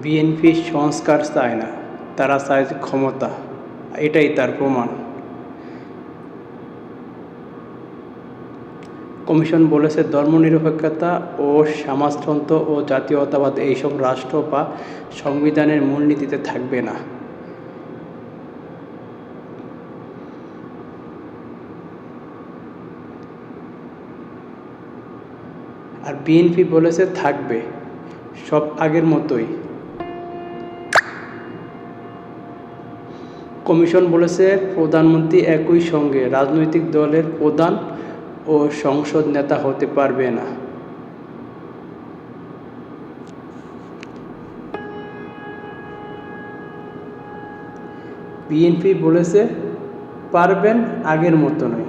BNP সংস্কার চায় না, তারা চায় ক্ষমতা, এটাই তার প্রমাণ। কমিশন বলেছে, ধর্মনিরপেক্ষতা ও সমাজতন্ত্র ও জাতীয়তাবাদ এইসব রাষ্ট্র বা সংবিধানের মূলনীতিতে থাকবে না। আর বিএনপি বলেছে থাকবে সব আগের মতোই। কমিশন বলেছে, প্রধানমন্ত্রী একই সঙ্গে রাজনৈতিক দলের প্রধান ও সংসদ নেতা হতে পারবে না। বিএনপি বলেছে, পারবেন, আগের মতো নয়।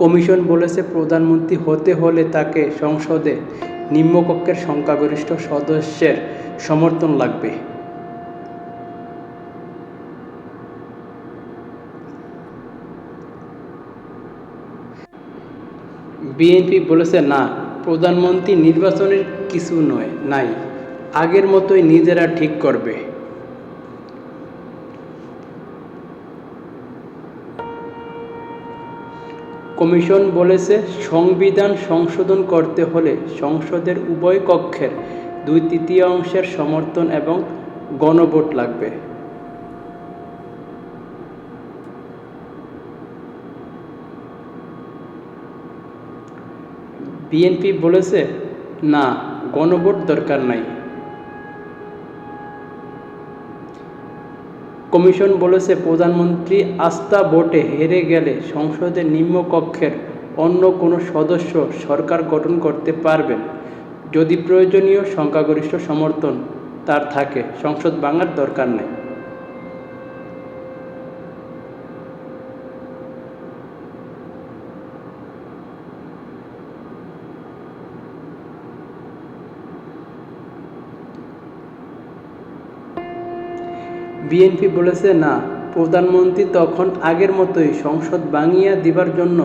কমিশন বলেছে, প্রধানমন্ত্রী হতে হলে তাকে সংসদে নিম্নকক্ষের সংখ্যাগরিষ্ঠ সদস্যের সমর্থন লাগবে। বিএনপি বলেছে, না, প্রধানমন্ত্রী নির্বাচনের কিছু নাই, আগের মতোই নিজেরা ঠিক করবে। কমিশন বলেছে, সংবিধান সংশোধন করতে হলে সংসদের উভয় কক্ষের 2/3 সমর্থন এবং গণভোট লাগবে। বিএনপি বলেছে, না, গণভোট দরকার নাই। কমিশন বলেছে, প্রধানমন্ত্রী আস্থা ভোটে হেরে গেলে সংসদের নিম্নকক্ষের অন্য কোনো সদস্য সরকার গঠন করতে পারবেন, যদি প্রয়োজনীয় সংখ্যাগরিষ্ঠ সমর্থন তার থাকে। সংসদ ভাঙার দরকার নেই। বিএনপি বলেছে, না, প্রধানমন্ত্রী তখন আগের মতোই সংসদ ভাঙিয়া দিবার জন্য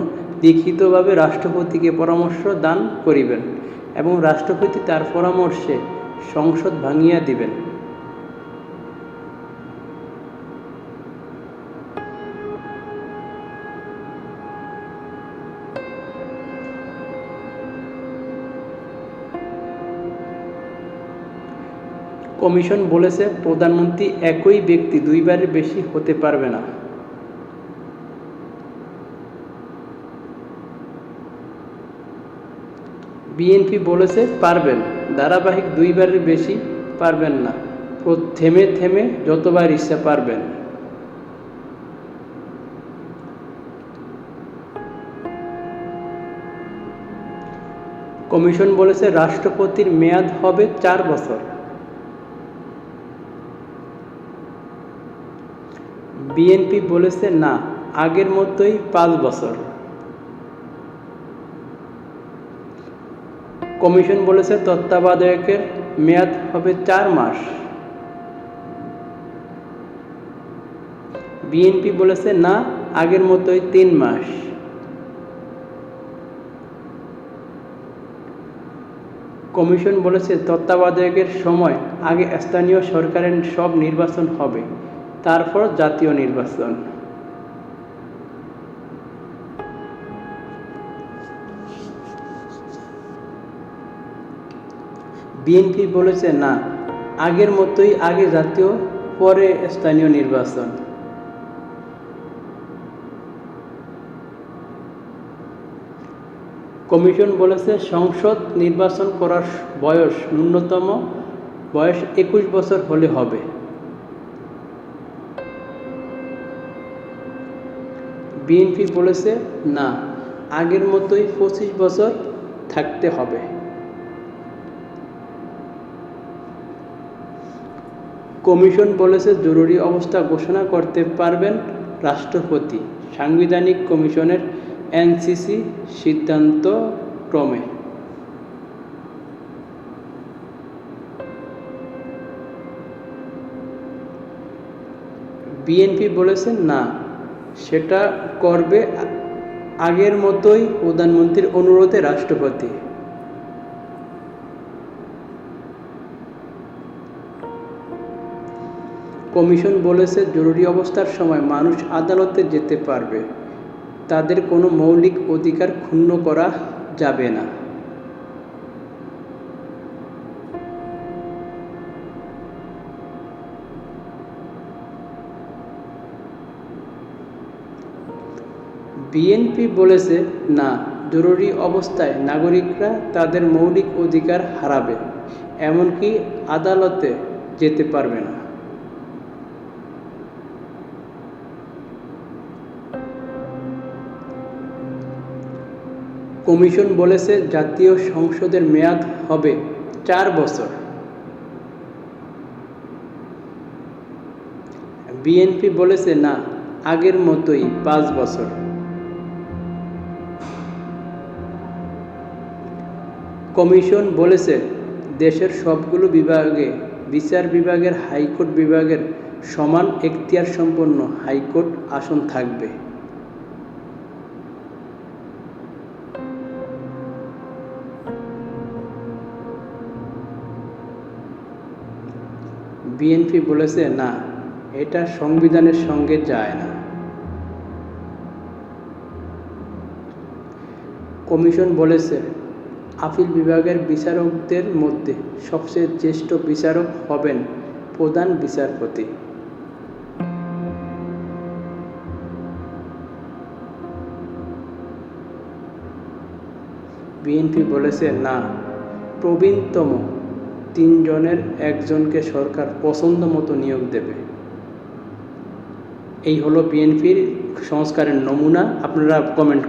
লিখিতভাবে রাষ্ট্রপতিকে পরামর্শ দান করিবেন এবং রাষ্ট্রপতি তার পরামর্শে সংসদ ভাঙিয়া দিবেন। কমিশন বলেছে, প্রধানমন্ত্রী একই ব্যক্তি দুইবারের বেশি হতে পারবে না। বিএনপি বলেছে, পারবেন, ধারাবাহিক দুইবারের বেশি পারবেন না, থেমে থেমে যতবার ইচ্ছা পারবেন। কমিশন বলেছে, রাষ্ট্রপতির মেয়াদ হবে 4 বছর। বিএনপি বলেছে, না, আগের মতোই 5 বছর। কমিশন বলেছে, তত্ত্বাবধায়কের মেয়াদ হবে 4 মাস। বিএনপি বলেছে, না, আগের মতোই 3 মাস। কমিশন বলেছে, তত্ত্বাবধায়কের সময় আগে স্থানীয় সরকারের সব নির্বাচন হবে, তারপর জাতীয় নির্বাচন। বিএনপি বলেছে, না, আগের মতোই, আগে জাতীয়, পরে স্থানীয় নির্বাচন। কমিশন বলেছে, সংসদ নির্বাচন করার ন্যূনতম বয়স 21 বছর হলে হবে। বিএনপি বলেছে, না, আগের মতোই 25 বছর থাকতে হবে। কমিশন বলেছে, জরুরি অবস্থা ঘোষণা করতে পারবেন রাষ্ট্রপতি, সাংবিধানিক কমিশনের এনসিসি সিদ্ধান্ত ক্রমে। বিএনপি বলেছে, না, সেটা করবে আগের মতোই প্রধানমন্ত্রীর অনুরোধে রাষ্ট্রপতি। কমিশন বলেছে, জরুরি অবস্থার সময় মানুষ আদালতে যেতে পারবে, তাদের কোনো মৌলিক অধিকার ক্ষুণ্ণ করা যাবে না। বিএনপি বলেছে, না, জরুরি অবস্থায় নাগরিকরা তাদের মৌলিক অধিকার হারাবে, এমনকি আদালতে যেতে পারবে না। কমিশন বলেছে, জাতীয় সংসদের মেয়াদ হবে 4 বছর। বিএনপি বলেছে, না, আগের মতোই 5 বছর। কমিশন বলেছে, দেশের সবগুলো বিভাগে বিচার বিভাগের হাইকোর্ট বিভাগের সমান এখতিয়ার সম্পন্ন হাইকোর্ট আসন থাকবে। বিএনপি বলেছে, না, এটা সংবিধানের সঙ্গে যায় না। কমিশন বলেছে, আপিল বিভাগের বিচারকদের মধ্যে সবচেয়ে জ্যেষ্ঠ বিচারক হবেন প্রধান বিচারপতি। বিএনপি বলেছে, না, প্রবীণতম 3 জনের একজনকে সরকার পছন্দ মতো নিয়োগ দেবে। এই হলো বিএনপির সংস্কারের নমুনা। আপনারা কমেন্ট